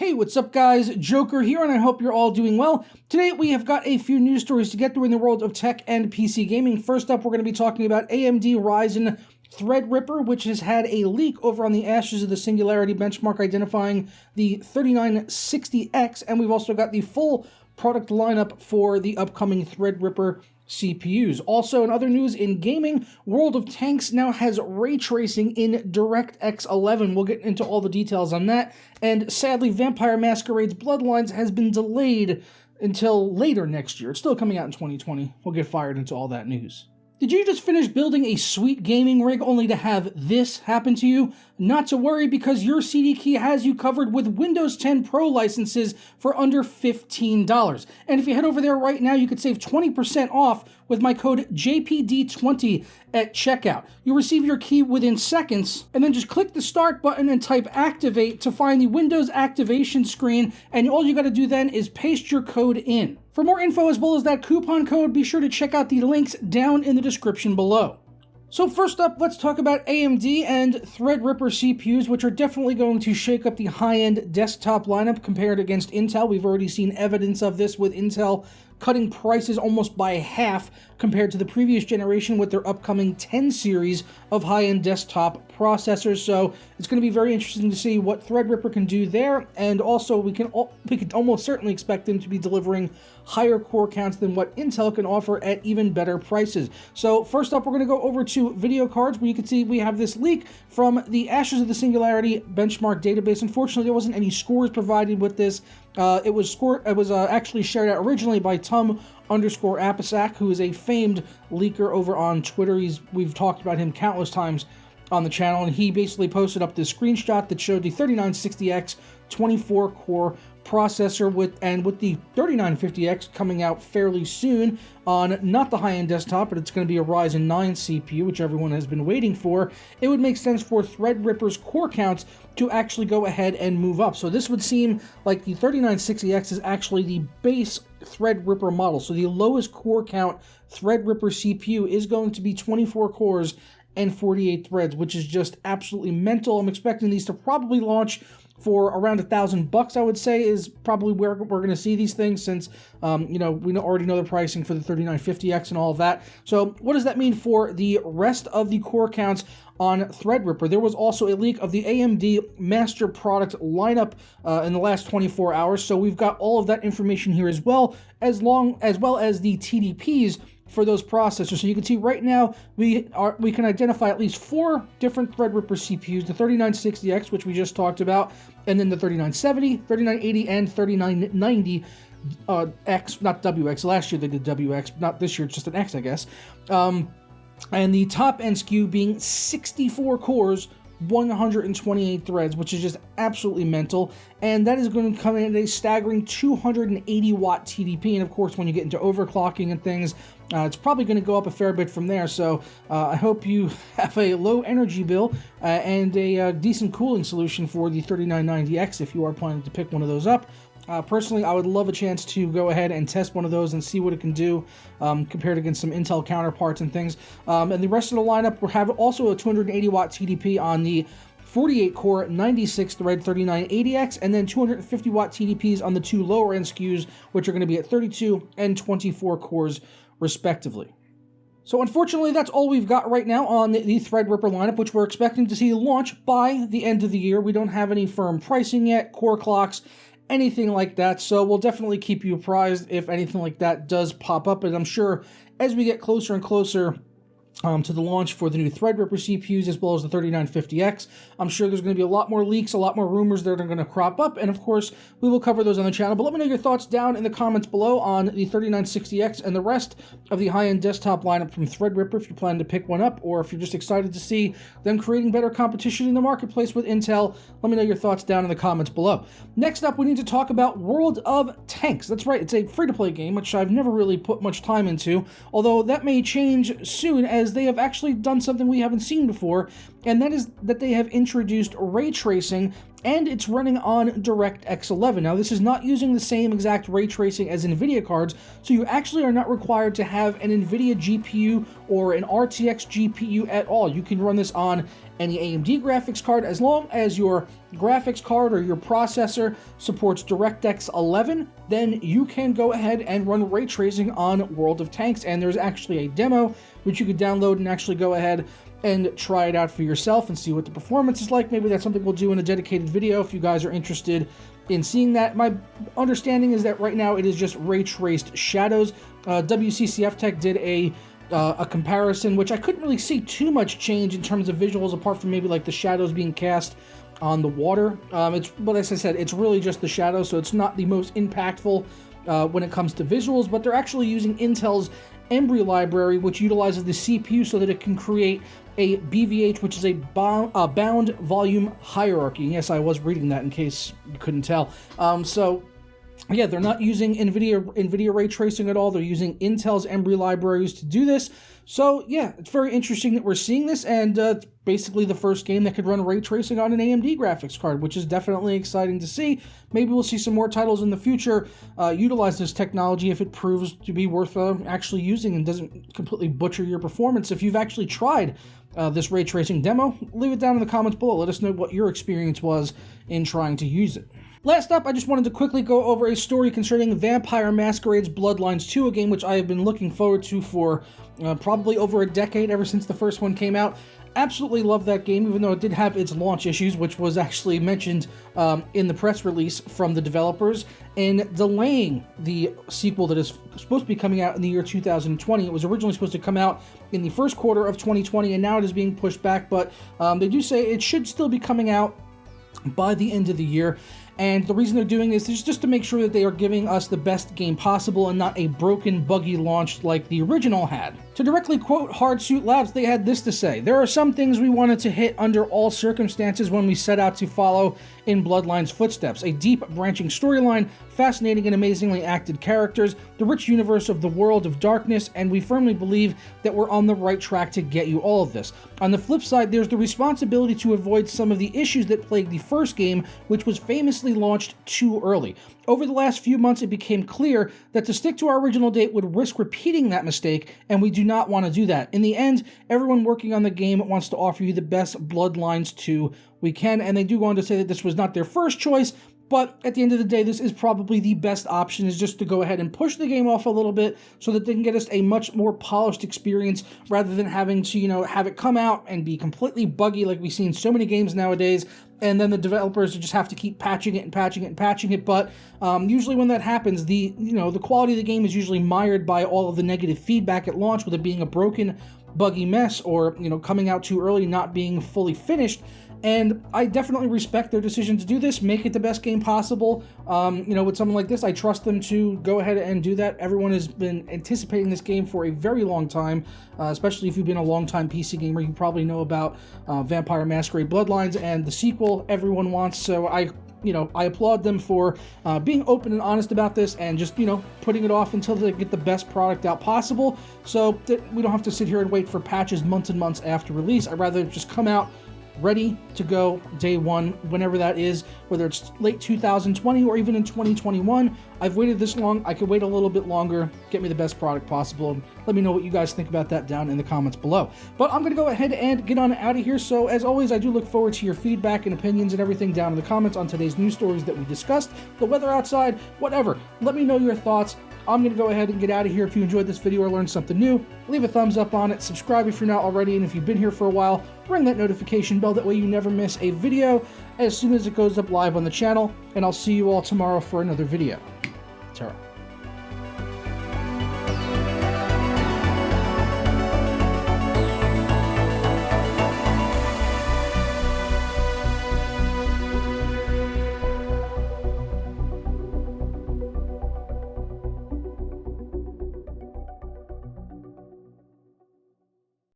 Hey, what's up guys? Joker here, and I hope you're all doing well. Today we have got a few news stories to get through in the world of tech and PC gaming. First up, we're going to be talking about AMD Ryzen Threadripper, which has had a leak over on the Ashes of the Singularity benchmark identifying the 3960X, and we've also got the full product lineup for the upcoming Threadripper CPUs. Also, in other news in gaming, World of Tanks now has ray tracing in DirectX 11. We'll get into all the details on that. And sadly, Vampire Masquerade's Bloodlines has been delayed until later next year. It's still coming out in 2020. We'll get fired into all that news. Did you just finish building a sweet gaming rig only to have this happen to you? Not to worry, because your CD Key has you covered with Windows 10 Pro licenses for under $15. And if you head over there right now, you could save 20% off with my code JPD20 at checkout. You'll receive your key within seconds, and then just click the start button and type activate to find the Windows activation screen, and all you got to do then is paste your code in. For more info as well as that coupon code, be sure to check out the links down in the description below. So first up, let's talk about AMD and Threadripper CPUs, which are definitely going to shake up the high-end desktop lineup compared against Intel. We've already seen evidence of this with Intel cutting prices almost by half compared to the previous generation with their upcoming 10 series of high-end desktop processors. So it's going to be very interesting to see what Threadripper can do there, and also we can almost certainly expect them to be delivering higher core counts than what Intel can offer at even better prices. So first up, we're going to go over to video cards, where you can see we have this leak from the Ashes of the Singularity benchmark database. Unfortunately, there wasn't any scores provided with this. It was actually shared out originally by Tum_Apisak, who is a famed leaker over on Twitter. We've talked about him countless times on the channel, and he basically posted up this screenshot that showed the 3960X 24-core processor with the 3950X coming out fairly soon on not the high-end desktop, but it's going to be a Ryzen 9 CPU, which everyone has been waiting for. It would make sense for Threadripper's core counts to actually go ahead and move up. So this would seem like the 3960X is actually the base Threadripper model. So the lowest core count Threadripper CPU is going to be 24 cores and 48 threads, which is just absolutely mental. I'm expecting these to probably launch for around $1,000, I would say, is probably where we're going to see these things, since we already know the pricing for the 3950X and all of that. So what does that mean for the rest of the core counts on Threadripper? There was also a leak of the AMD master product lineup in the last 24 hours, so we've got all of that information here as well as the TDPs for those processors. So you can see right now we can identify at least 4 different Threadripper CPUs: the 3960X, which we just talked about, and then the 3970, 3980, and 3990 X, not WX. Last year they did WX, not this year, it's just an X, I guess. And the top end SKU being 64 cores, 128 threads, which is just absolutely mental, and that is going to come in at a staggering 280 watt TDP. And of course, when you get into overclocking and things, it's probably going to go up a fair bit from there. So I hope you have a low energy bill and a decent cooling solution for the 3990X if you are planning to pick one of those up. Personally, I would love a chance to go ahead and test one of those and see what it can do compared against some Intel counterparts and things. And the rest of the lineup will have also a 280 watt TDP on the 48 core 96 thread 3980X, and then 250 watt TDPs on the 2 lower end SKUs, which are going to be at 32 and 24 cores respectively. So unfortunately, that's all we've got right now on the Threadripper lineup, which we're expecting to see launch by the end of the year. We don't have any firm pricing yet, core clocks, anything like that, so we'll definitely keep you apprised if anything like that does pop up. And I'm sure as we get closer and closer to the launch for the new Threadripper CPUs as well as the 3950X, I'm sure there's going to be a lot more leaks, a lot more rumors that are going to crop up, and of course we will cover those on the channel. But let me know your thoughts down in the comments below on the 3960X and the rest of the high-end desktop lineup from Threadripper, if you plan to pick one up, or if you're just excited to see them creating better competition in the marketplace with Intel. Let me know your thoughts down in the comments below. Next up, we need to talk about World of Tanks. That's right, it's a free-to-play game, which I've never really put much time into, although that may change soon, as they have actually done something we haven't seen before, and that is that they have introduced ray tracing and it's running on DirectX 11. Now, this is not using the same exact ray tracing as NVIDIA cards, so you actually are not required to have an NVIDIA GPU or an RTX GPU at all. You can run this on any AMD graphics card as long as your graphics card or your processor supports DirectX 11, then you can go ahead and run ray tracing on World of Tanks, and there's actually a demo which you could download and actually go ahead and try it out for yourself and see what the performance is like. Maybe that's something we'll do in a dedicated video if you guys are interested in seeing that. My understanding is that right now it is just ray traced shadows. WCCF Tech did a comparison, which I couldn't really see too much change in terms of visuals apart from maybe like the shadows being cast on the water. But as I said, it's really just the shadows, so it's not the most impactful when it comes to visuals, but they're actually using Intel's Embry library, which utilizes the CPU so that it can create a BVH, which is a bound volume hierarchy. Yes, I was reading that in case you couldn't tell. So yeah, they're not using NVIDIA ray tracing at all. They're using Intel's Embry libraries to do this. So yeah, it's very interesting that we're seeing this, and it's basically the first game that could run ray tracing on an AMD graphics card, which is definitely exciting to see. Maybe we'll see some more titles in the future utilize this technology if it proves to be worth actually using and doesn't completely butcher your performance. If you've actually tried this ray tracing demo, leave it down in the comments below. Let us know what your experience was in trying to use it. Last up, I just wanted to quickly go over a story concerning Vampire Masquerade's Bloodlines 2, a game which I have been looking forward to for probably over a decade, ever since the first one came out. Absolutely love that game, even though it did have its launch issues, which was actually mentioned in the press release from the developers, in delaying the sequel that is supposed to be coming out in the year 2020. It was originally supposed to come out in the first quarter of 2020, and now it is being pushed back, but they do say it should still be coming out by the end of the year. And the reason they're doing this is just to make sure that they are giving us the best game possible and not a broken, buggy launch like the original had. To directly quote Hardsuit Labs, they had this to say: "There are some things we wanted to hit under all circumstances when we set out to follow in Bloodline's footsteps. A deep, branching storyline, fascinating and amazingly acted characters, the rich universe of the World of Darkness, and we firmly believe that we're on the right track to get you all of this. On the flip side, there's the responsibility to avoid some of the issues that plagued the first game, which was famously launched too early. Over the last few months, it became clear that to stick to our original date would risk repeating that mistake, and we do not want to do that. In the end, everyone working on the game wants to offer you the best Bloodlines 2 we can," and they do go on to say that this was not their first choice, but at the end of the day, this is probably the best option, is just to go ahead and push the game off a little bit so that they can get us a much more polished experience rather than having to, have it come out and be completely buggy like we see in so many games nowadays, and then the developers just have to keep patching it and patching it and patching it. But usually when that happens, the quality of the game is usually mired by all of the negative feedback at launch, with it being a broken, buggy mess, or coming out too early, not being fully finished. And I definitely respect their decision to do this, make it the best game possible. With something like this, I trust them to go ahead and do that. Everyone has been anticipating this game for a very long time, especially if you've been a long-time PC gamer. You probably know about Vampire Masquerade Bloodlines and the sequel everyone wants. So I applaud them for being open and honest about this, and just, putting it off until they get the best product out possible, so that we don't have to sit here and wait for patches months and months after release. I'd rather just come out ready to go day one, whenever that is, whether it's late 2020 or even in 2021. I've waited this long, I could wait a little bit longer, get me the best product possible, and let me know what you guys think about that down in the comments below. But I'm going to go ahead and get on out of here, so as always, I do look forward to your feedback and opinions and everything down in the comments on today's news stories that we discussed, the weather outside, whatever. Let me know your thoughts. I'm going to go ahead and get out of here. If you enjoyed this video or learned something new, leave a thumbs up on it, subscribe if you're not already, and if you've been here for a while, ring that notification bell. That way you never miss a video as soon as it goes up live on the channel, and I'll see you all tomorrow for another video. Tara.